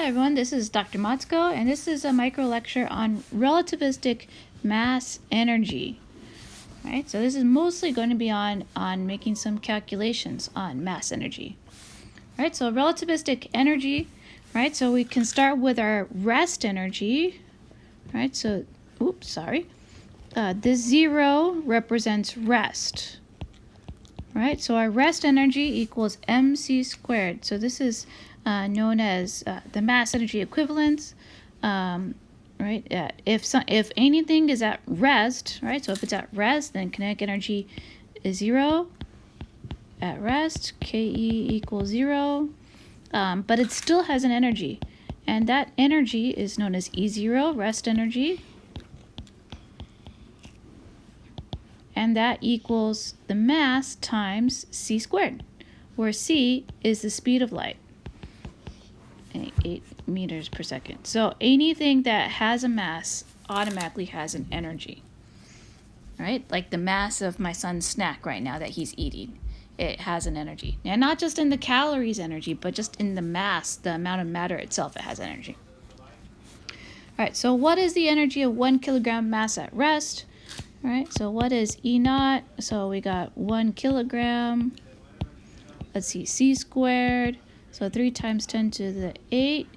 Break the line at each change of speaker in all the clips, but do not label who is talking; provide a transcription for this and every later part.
Hi everyone, this is Dr. Matsuko, and this is a micro lecture on relativistic mass energy. Right, so this is mostly going to be on making some calculations on mass energy. Right, so relativistic energy, right, so we can start with our rest energy. Right, so, this 0 represents rest. Right, so our rest energy equals mc squared. So this is known as the mass energy equivalence. Right, if anything is at rest, right, so if it's at rest, then kinetic energy is 0. At rest, Ke equals 0, but it still has an energy, and that energy is known as E0, rest energy. And that equals the mass times c squared, where c is the speed of light, 8 meters per second. So anything that has a mass automatically has an energy, right? Like the mass of my son's snack right now that he's eating, it has an energy. And not just in the calories energy, but just in the mass, the amount of matter itself, it has energy. All right, so what is the energy of 1 kilogram mass at rest? All right, so what is E naught? So we got 1 kilogram. Let's see, c squared. So 3 times 10 to the 8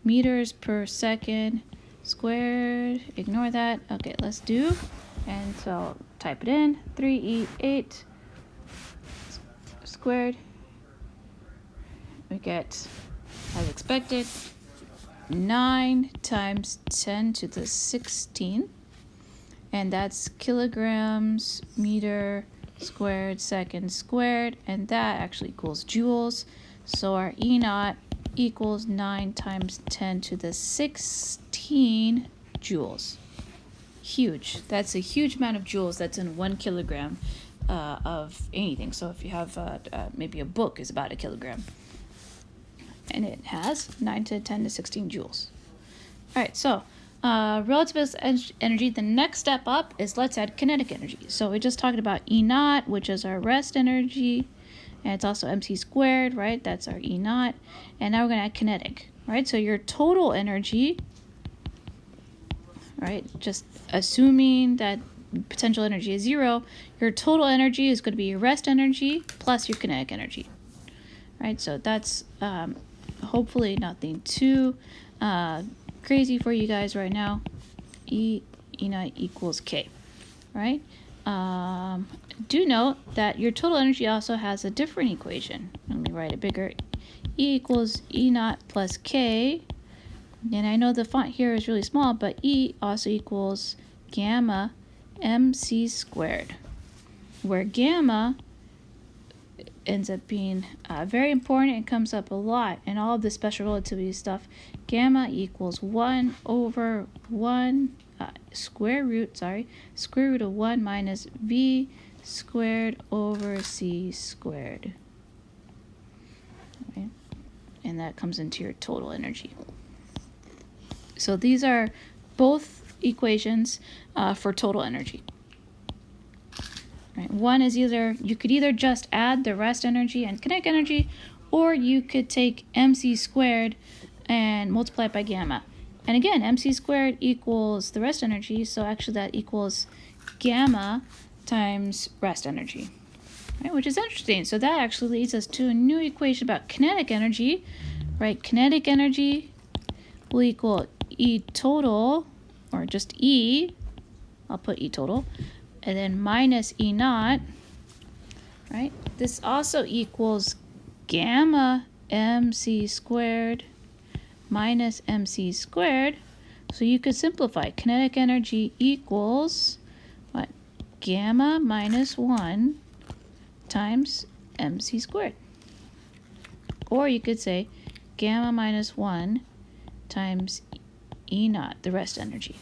meters per second squared. Ignore that. Okay, let's do. And so type it in. 3e8 squared. We get, as expected, 9 times 10 to the 16th. And that's kilograms meter squared second squared, and that actually equals joules. So our E naught equals 9 times 10 to the 16 joules. Huge. That's a huge amount of joules that's in 1 kilogram of anything. So if you have maybe a book is about 1 kilogram, and it has 9 to 10 to 16 joules. All right, so relativist energy, the next step up is let's add kinetic energy. So we just talked about E naught, which is our rest energy, and it's also mc squared, right? That's our E naught. And now we're going to add kinetic, right? So your total energy, right, just assuming that potential energy is 0, your total energy is going to be your rest energy plus your kinetic energy, right? So that's hopefully nothing too crazy for you guys right now. E naught equals K, right? Do note that your total energy also has a different equation. Let me write it bigger. E equals E naught plus K. And I know the font here is really small, but E also equals gamma mc squared, where gamma ends up being very important. It comes up a lot in all of the special relativity stuff. Gamma equals 1 over 1 square root of 1 minus v squared over c squared. Okay. And that comes into your total energy. So these are both equations for total energy. Right. One is you could either just add the rest energy and kinetic energy, or you could take mc squared and multiply it by gamma. And again, mc squared equals the rest energy, so actually that equals gamma times rest energy, right? Which is interesting. So that actually leads us to a new equation about kinetic energy, right? Kinetic energy will equal E total, or just E, I'll put E total, and then minus E naught, right? This also equals gamma mc squared minus mc squared. So you could simplify. Kinetic energy equals what? Gamma minus 1 times mc squared. Or you could say gamma minus 1 times E naught, the rest energy.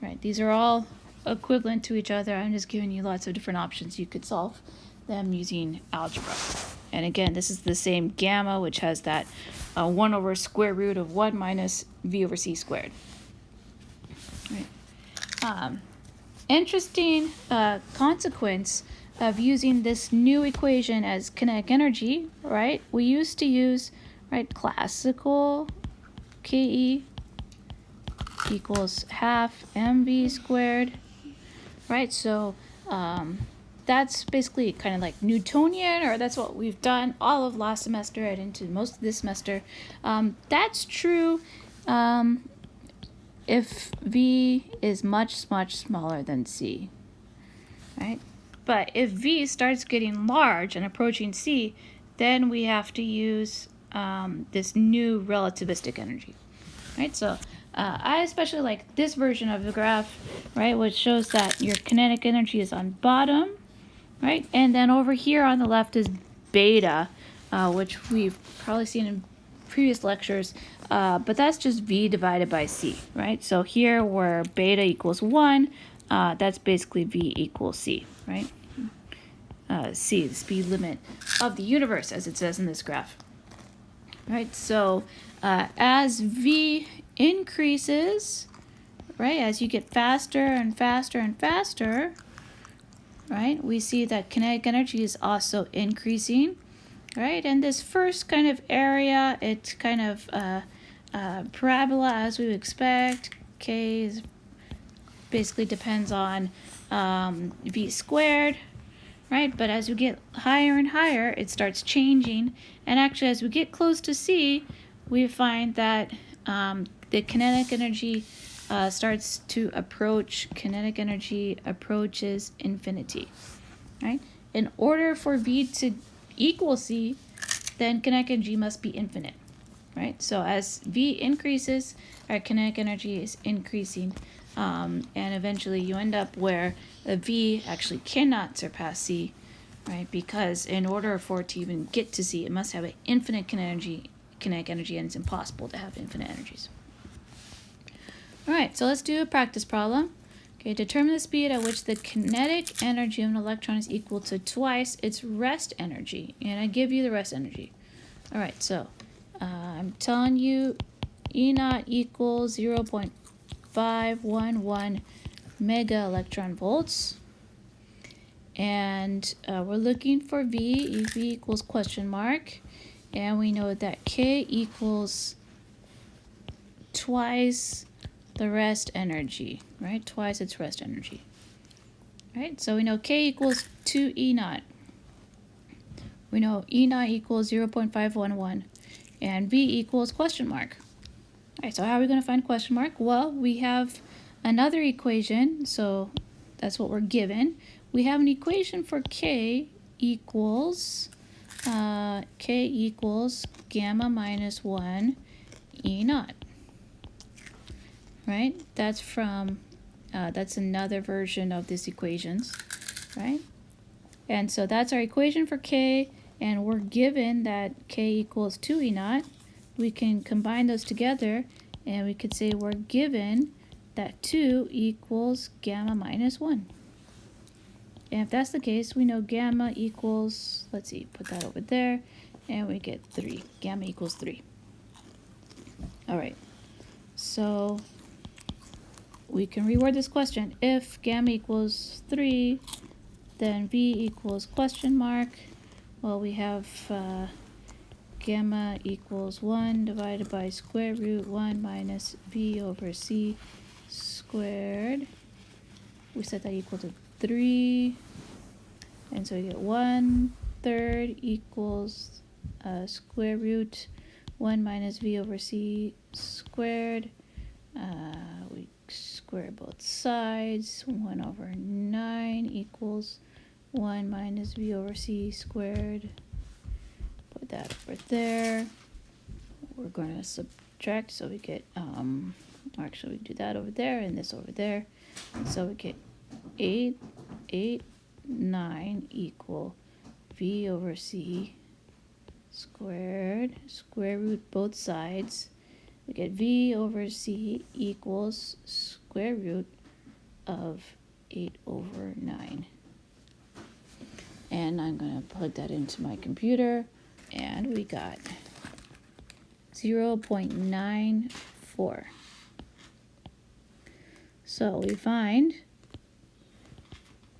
Right? These are all equivalent to each other. I'm just giving you lots of different options. You could solve them using algebra. And again, this is the same gamma, which has that 1 over square root of 1 minus v over c squared. Right. Interesting consequence of using this new equation as kinetic energy, right? We used to use, right, classical KE equals half mv squared, right? So that's basically kind of like Newtonian, or that's what we've done all of last semester and into most of this semester. That's true if V is much, much smaller than C, right? But if V starts getting large and approaching C, then we have to use this new relativistic energy, right? So I especially like this version of the graph, right, which shows that your kinetic energy is on bottom, right? And then over here on the left is beta, which we've probably seen in previous lectures, but that's just V divided by C, right? So here where beta equals 1, that's basically V equals C, right? C, the speed limit of the universe, as it says in this graph. Right, so as V increases, right, as you get faster and faster and faster, right, we see that kinetic energy is also increasing, right? And this first kind of area, it's kind of parabola as we would expect. K is basically depends on V squared, right? But as we get higher and higher, it starts changing. And actually, as we get close to C, we find that the kinetic energy starts to approach. Kinetic energy approaches infinity, right? In order for V to equal C, then kinetic energy must be infinite, right? So as V increases, our kinetic energy is increasing. And eventually you end up where a V actually cannot surpass C, right? Because in order for it to even get to C, it must have an infinite kinetic energy, and it's impossible to have infinite energies. All right, so let's do a practice problem. Okay, determine the speed at which the kinetic energy of an electron is equal to twice its rest energy. And I give you the rest energy. All right, so I'm telling you E naught equals 0.511 mega electron volts. And we're looking for V. V equals question mark. And we know that K equals twice the rest energy, right? Twice its rest energy. Right? So we know K equals 2 E naught. We know E naught equals 0.511. And V equals question mark. All right, so how are we going to find question mark? Well, we have another equation, so that's what we're given. We have an equation for K equals gamma minus 1 E naught. Right? That's from, that's another version of this equations, right? And so that's our equation for K, and we're given that K equals 2 E naught. We can combine those together, and we could say we're given that 2 equals gamma minus 1. And if that's the case, we know gamma equals, let's see, put that over there, and we get 3. Gamma equals 3. All right, so we can reword this question. If gamma equals 3, then V equals question mark. Well, we have gamma equals 1 divided by square root 1 minus V over C squared. We set that equal to 3. And so we get 1/3 equals square root 1 minus V over C squared. We square both sides. 1/9 equals 1 minus V over C squared. Put that over there. We're going to subtract, so we get, actually we do that over there and this over there. So we get 9 equal V over C squared, square root both sides. We get V over C equals square root of 8/9. And I'm going to plug that into my computer, and we got 0.94. So we find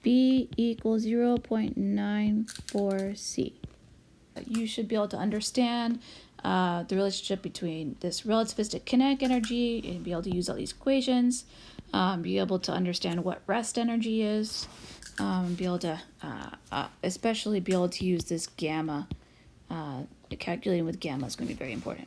B equals 0.94 C. You should be able to understand the relationship between this relativistic kinetic energy, and be able to use all these equations, be able to understand what rest energy is, be able to especially be able to use this gamma. Calculating with gamma is going to be very important.